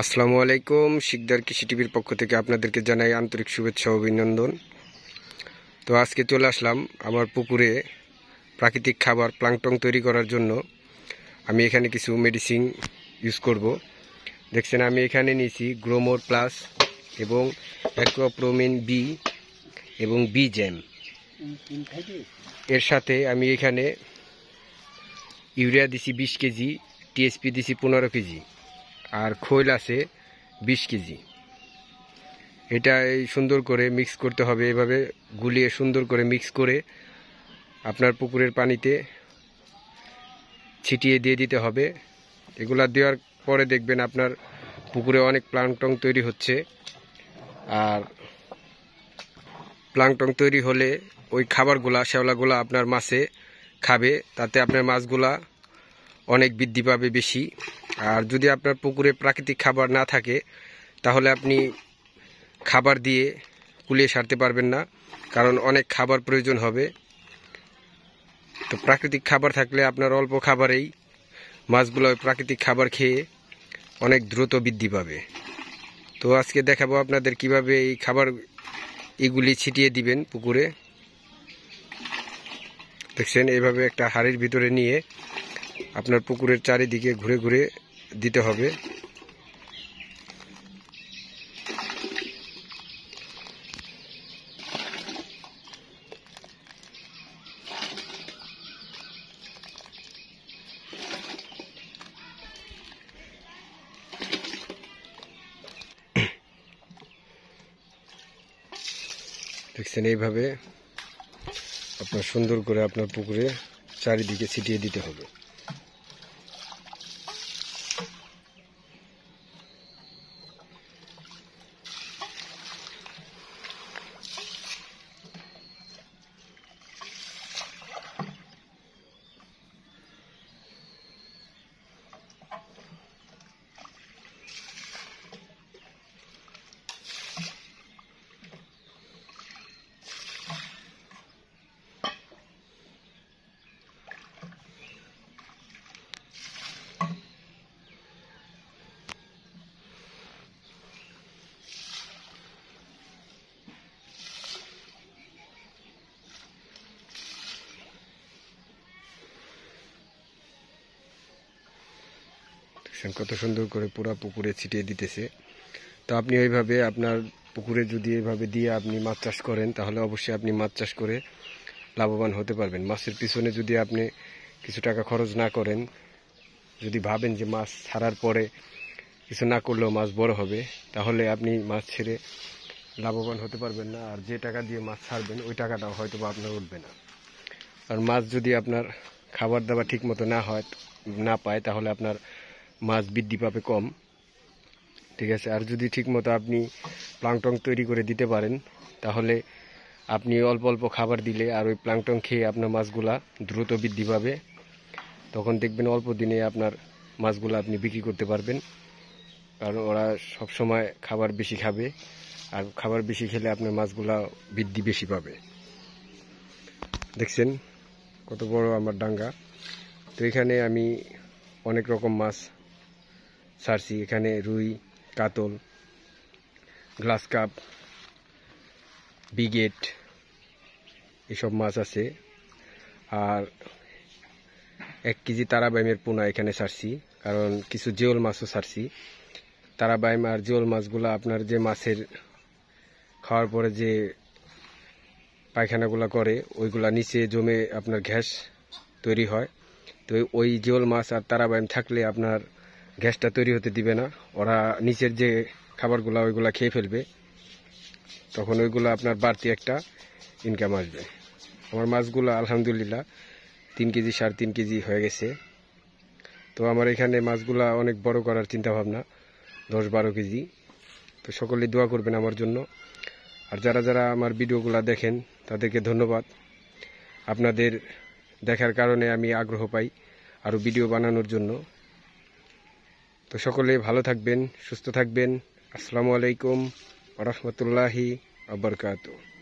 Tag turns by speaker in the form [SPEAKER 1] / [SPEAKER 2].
[SPEAKER 1] আসসালামু আলাইকুম। শিকদার কৃষি টিভির পক্ষ থেকে আপনাদেরকে জানাই আন্তরিক শুভেচ্ছা ও অভিনন্দন। তো আজকে চলে আসলাম আমার পুকুরে প্রাকৃতিক খাবার প্লাঙ্কটন তৈরি করার জন্য। আমি এখানে কিছু মেডিসিন ইউজ করব। দেখছেন আমি এখানে নিয়েছি গ্রোমোর প্লাস এবং অ্যাক্রোপ্রোমিন বি এবং বি জ্যাম। এর সাথে আমি এখানে ইউরিয়া দিছি 20 কেজি, টিএসপি দিছি 15 কেজি, আর খৈল আছে 20 কেজি। এটা সুন্দর করে মিক্স করতে হবে, এভাবে গুলিয়ে সুন্দর করে মিক্স করে আপনার পুকুরের পানিতে ছিটিয়ে দিয়ে দিতে হবে। এগুলা দেওয়ার পরে দেখবেন আপনার পুকুরে অনেক প্লাঙ্কটন তৈরি হচ্ছে। আর প্লাঙ্কটন তৈরি হলে ওই খাবারগুলা শ্যাওলাগুলা আপনার মাছে খাবে, তাতে আপনার মাছগুলা অনেক বৃদ্ধি পাবে বেশি। আর যদি আপনার পুকুরে প্রাকৃতিক খাবার না থাকে তাহলে আপনি খাবার দিয়ে কুলিয়ে সারতে পারবেন না, কারণ অনেক খাবার প্রয়োজন হবে। তো প্রাকৃতিক খাবার থাকলে আপনার অল্প খাবারেই মাছগুলো প্রাকৃতিক খাবার খেয়ে অনেক দ্রুত বৃদ্ধি পাবে। তো আজকে দেখাবো আপনাদের কিভাবে এই খাবার এগুলি ছিটিয়ে দিবেন পুকুরে। দেখছেন এইভাবে একটা হাঁড়ির ভিতরে নিয়ে আপনার পুকুরের চারিদিকে ঘুরে ঘুরে দিতে হবে। দেখছেন এইভাবে আপনার সুন্দর করে আপনার পুকুরে চারিদিকে ছিটিয়ে দিতে হবে। কত সুন্দর করে পুরা পুকুরে ছিটিয়ে দিতেছে। তো আপনি ওইভাবে আপনার পুকুরে যদি এইভাবে দিয়ে আপনি মাছ চাষ করেন তাহলে অবশ্যই আপনি মাছ চাষ করে লাভবান হতে পারবেন। মাছের পিছনে যদি আপনি কিছু টাকা খরচ না করেন, যদি ভাবেন যে মাছ ছাড়ার পরে কিছু না করলেও মাছ বড় হবে, তাহলে আপনি মাছ ছেড়ে লাভবান হতে পারবেন না। আর যে টাকা দিয়ে মাছ ছাড়বেন ওই টাকাটাও হয়তো বা আপনার উঠবে না। আর মাছ যদি আপনার খাবার দাবার ঠিক মতো না পায় তাহলে আপনার মাছ বৃদ্ধি পাবে কম। ঠিক আছে। আর যদি ঠিক মতো আপনি প্লাঙ্কটন তৈরি করে দিতে পারেন তাহলে আপনি অল্প অল্প খাবার দিলে আর ওই প্লাঙ্কটন খেয়ে আপনার মাছগুলা দ্রুত বৃদ্ধি পাবে। তখন দেখবেন অল্প দিনে আপনার মাছগুলো আপনি বিক্রি করতে পারবেন, কারণ ওরা সবসময় খাবার বেশি খাবে, আর খাবার বেশি খেলে আপনার মাছগুলা বৃদ্ধি বেশি পাবে। দেখছেন কত বড় আমার ডাঙ্গা। তো এখানে আমি অনেক রকম মাছ ছাড়ছি। এখানে রুই, কাতল, গ্লাস কাপ, বিগেট এসব মাছ আছে। আর 1 কেজি তারাবাইমের পোনা এখানে ছাড়ছি, কারণ কিছু জিওল মাছও ছাড়ছি। তারাবাইম আর জিওল মাছগুলো আপনার যে মাছের খাওয়ার পরে যে পায়খানাগুলো করে ওইগুলা নিচে জমে আপনার গ্যাস তৈরি হয়। তো ওই জিওল মাছ আর তারাবাইম থাকলে আপনার গ্যাসটা তৈরি হতে দিবে না, ওরা নিচের যে খাবারগুলো ওইগুলা খেয়ে ফেলবে, তখন ওইগুলো আপনার বাড়তি একটা ইনকাম আসবে। আমার মাছগুলো আলহামদুলিল্লাহ 3 কেজি 3.5 কেজি হয়ে গেছে। তো আমার এখানে মাছগুলা অনেক বড় করার চিন্তা ভাবনা, 10-12 কেজি। তো সকলেই দোয়া করবেন আমার জন্য। আর যারা যারা আমার ভিডিওগুলো দেখেন তাদেরকে ধন্যবাদ। আপনাদের দেখার কারণে আমি আগ্রহ পাই আরও ভিডিও বানানোর জন্য। তো সকলে ভালো থাকবেন, সুস্থ থাকবেন। আসসালামু আলাইকুম ওয়া রাহমাতুল্লাহি ওয়া বারাকাতুহু।